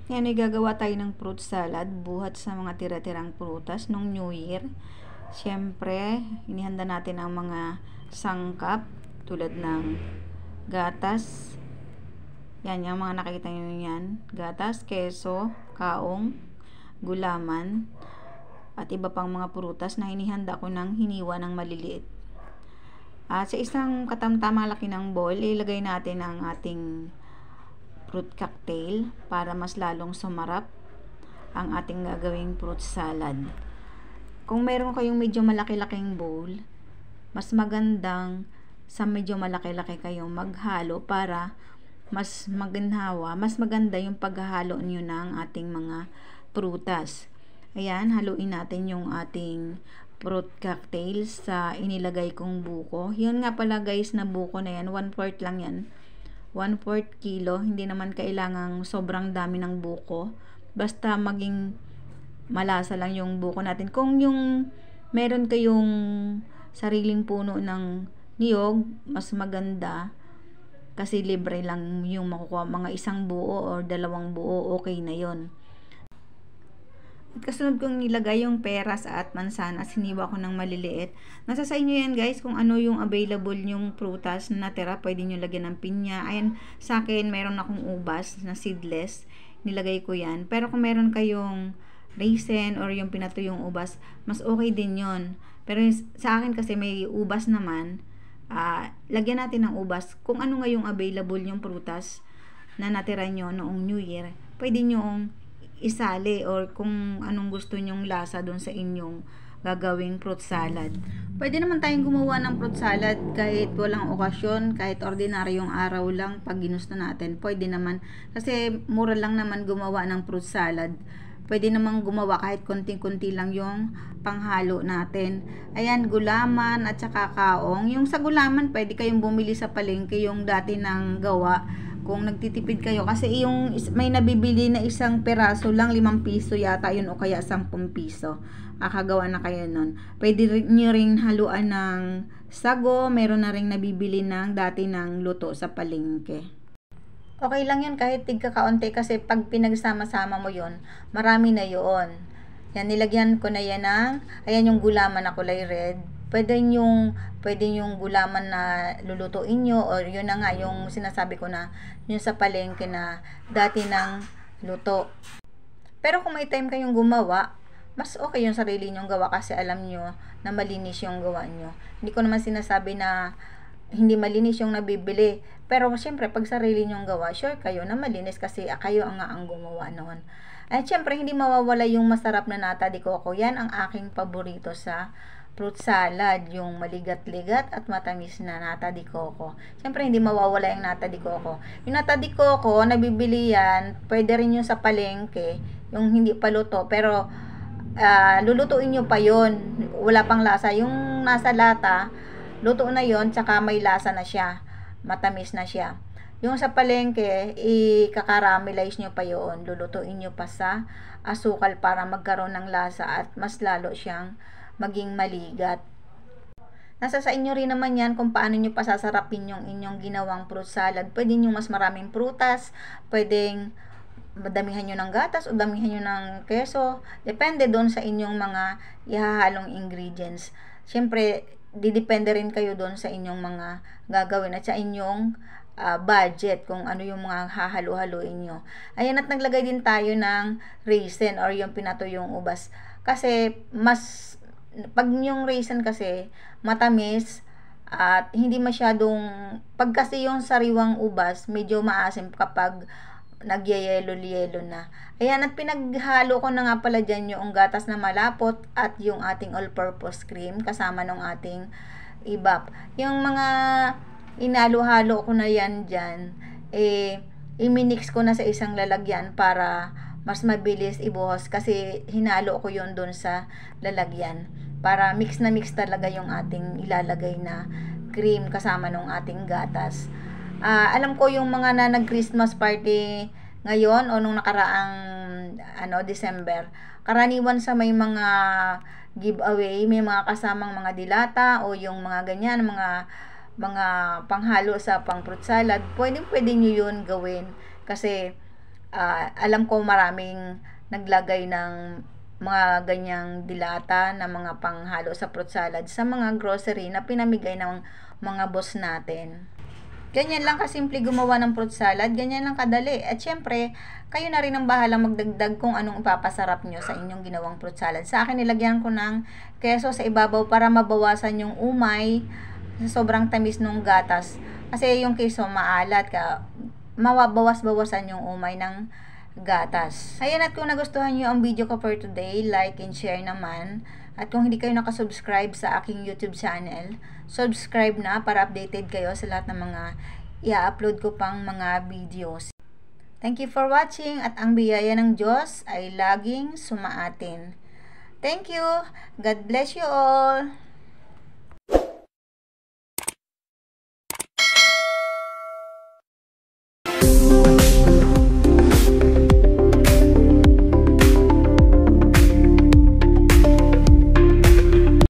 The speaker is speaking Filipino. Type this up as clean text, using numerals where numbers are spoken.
Yan ay gagawa tayo ng fruit salad buhat sa mga tira-tirang prutas nung New Year. Siyempre, inihanda natin ang mga sangkap tulad ng gatas. Yan, yung mga nakikita nyo yan. Gatas, keso, kaong, gulaman, at iba pang mga prutas na hinihanda ko ng hiniwa ng maliliit. At sa isang katamtamang laki ng bowl, ilagay natin ang ating fruit cocktail para mas lalong sumarap ang ating gagawing fruit salad. Kung meron kayong medyo malaki-laking bowl, mas magandang sa medyo malaki-laki kayong maghalo para mas maginhawa, mas maganda yung paghahalo nyo ng ating mga prutas. Ayan, haluin natin yung ating fruit cocktail sa inilagay kong buko. Yun nga pala guys, na buko na yan, 1/4 lang yan. 1/4 kilo, hindi naman kailangang sobrang dami ng buko. Basta maging malasa lang yung buko natin. Kung yung meron kayong sariling puno ng niyog, mas maganda. Kasi libre lang yung makukuha. Mga isang buo or dalawang buo, okay na yon. At kasunod kong nilagay yung peras at mansanas, hiniwa ko ng maliliit. Nasa sa inyo yan guys, kung ano yung available yung prutas na natira, pwede nyo lagyan ng pinya. Ayan, sa akin, meron akong ubas na seedless, nilagay ko yan. Pero kung meron kayong raisin or yung pinatuyong ubas, mas okay din yon. Pero sa akin kasi may ubas naman, lagyan natin ng ubas. Kung ano nga yung available yung prutas na natira nyo noong New Year, pwede nyo isali or kung anong gusto nyong lasa doon sa inyong gagawing fruit salad. Pwede naman tayong gumawa ng fruit salad kahit walang okasyon, kahit ordinaryong araw lang pag ginusto natin. Pwede naman kasi mura lang naman gumawa ng fruit salad. Pwede namang gumawa kahit konting-kunti lang yung panghalo natin. Ayan, gulaman at saka kaong. Yung sa gulaman, pwede kayong bumili sa palengke yung dati nang gawa. Kung nagtitipid kayo, kasi yung may nabibili na isang peraso lang, 5 piso yata yun o kaya 10 piso. Akagawa na kayo nun. Pwede nyo rin haluan ng sago, meron na rin nabibili ng dati ng luto sa palengke. Okay lang yun kahit tigkakaunti kasi pag pinagsama-sama mo yun, marami na yun. Yan, nilagyan ko na yan ng, ayan yung gulaman na kulay red. Pwede yung gulaman na lulutuin nyo or yun na nga yung sinasabi ko na yung sa palengke na dati ng luto. Pero kung may time kayong gumawa, mas okay yung sarili nyong gawa kasi alam nyo na malinis yung gawa nyo. Hindi ko naman sinasabi na hindi malinis yung nabibili. Pero syempre, pag sarili nyong gawa, sure kayo na malinis kasi kayo ang gumawa noon. At syempre, hindi mawawala yung masarap na nata de coco. Yan ang aking paborito sa fruit salad, yung maligat-ligat at matamis na nata de coco. Syempre, hindi mawawala yung nata de coco. Yung nata de coco, nabibili yan, pwede rin yung sa palengke, yung hindi pa luto, pero lulutuin nyo pa yon, wala pang lasa. Yung nasa lata, luto na yon, tsaka may lasa na siya, matamis na siya. Yung sa palengke, i-caramelize nyo pa yon, lulutuin nyo pa sa asukal para magkaroon ng lasa at mas lalo siyang maging maligat. Nasa sa inyo rin naman yan kung paano nyo pasasarapin yung inyong ginawang fruit salad. Pwede nyo mas maraming prutas, pwedeng damihan nyo ng gatas o damihan nyo ng keso. Depende doon sa inyong mga ihahalong ingredients. Siyempre, didepende rin kayo doon sa inyong mga gagawin at sa inyong budget kung ano yung mga hahalo-haloin nyo. Ayan, at naglagay din tayo ng raisin or yung pinatuyong ubas. Kasi pag yung raisin kasi matamis at hindi masyadong, pag kasi yung sariwang ubas medyo maasim kapag nagyayelo-yelo na. Ayan, at pinaghalo ko na nga pala dyan yung gatas na malapot at yung ating all-purpose cream kasama ng ating ibap. Yung mga inalo-halo ko na yan dyan, i-mix ko na sa isang lalagyan para mas mabilis ibuhos kasi hinalo ko yon doon sa lalagyan para mix na mix talaga yung ating ilalagay na cream kasama ng ating gatas. Alam ko yung mga na nag-Christmas party ngayon o nung nakaraang December, karaniwan sa may mga giveaway, may mga kasamang mga dilata o yung mga ganyan, mga panghalo sa pang fruit salad. Pwede nyo yun gawin kasi alam ko maraming naglagay ng mga ganyang dilata na mga panghalo sa fruit salad sa mga grocery na pinamigay ng mga boss natin. Ganyan lang kasimple gumawa ng fruit salad, ganyan lang kadali. At syempre, kayo na rin ang bahalang magdagdag kung anong ipapasarap nyo sa inyong ginawang fruit salad. Sa akin, nilagyan ko ng keso sa ibabaw para mabawasan yung umay sa sobrang tamis ng gatas. Kasi yung keso maalat, mababawas-bawasan yung umay ng gatas. Ayan, at kung nagustuhan nyo ang video ko for today, like and share naman. At kung hindi kayo nakasubscribe sa aking YouTube channel, subscribe na para updated kayo sa lahat ng mga i-upload ko pang mga videos. Thank you for watching, at ang biyaya ng Diyos ay laging sumaatin. Thank you. God bless you all.